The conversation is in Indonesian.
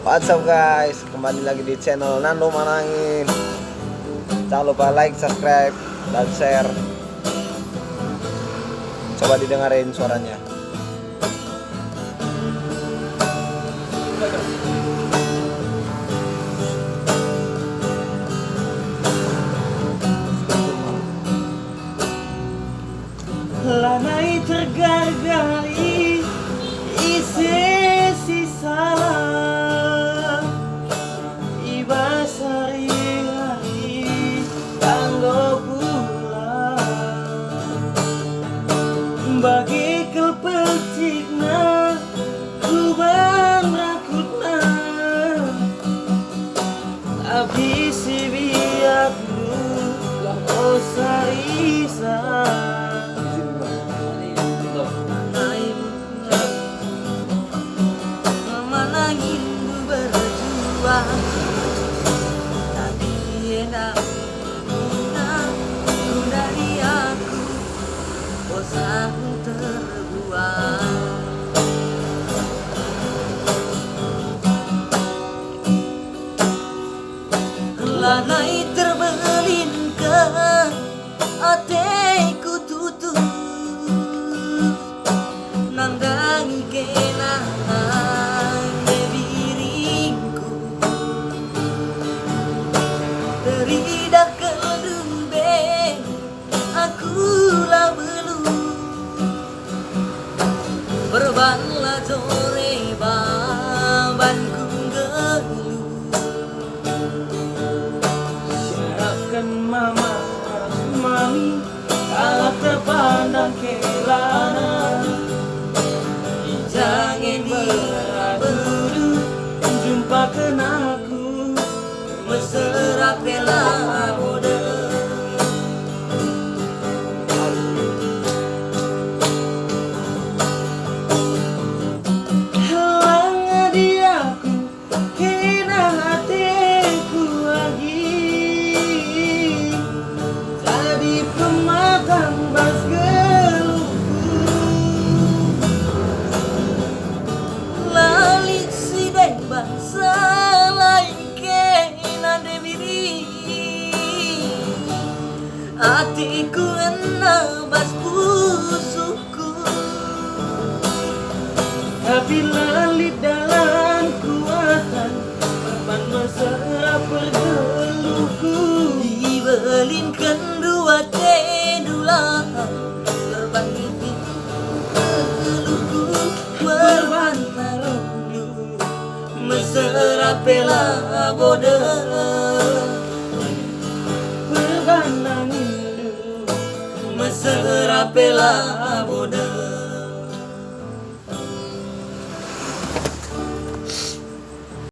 What's up guys, kembali lagi di channel Nando Manangin. Jangan lupa like, subscribe, dan share. Coba didengarin suaranya. Lanai tergargali isi salah iba sari-hari tanggo pulang bagi kepetikna kuban rakutna abdi si biaknu oh sarisa. Tapi enak dari aku bosan terbuang. Lanai terbelingkan hatiku tutup nandangi kenangan debiringku teridak kedumbe akulah belum berbanlah sore babanku geluh Serahkan mama mami kalau terpandang kelana jangan beradu jumpa kenaku mesra bela mode halang diaku kena hatiku lagi jadi pematang bas geluhku lalik si dembang salain kena debiri hatiku enak bas busukku tapi lalit dalam kuatan beban mesra pergeluhku dibelinkan dua tedulang berbangkit keluhku berwarna rindu mesra bela bode berbandang rindu mesra bela bode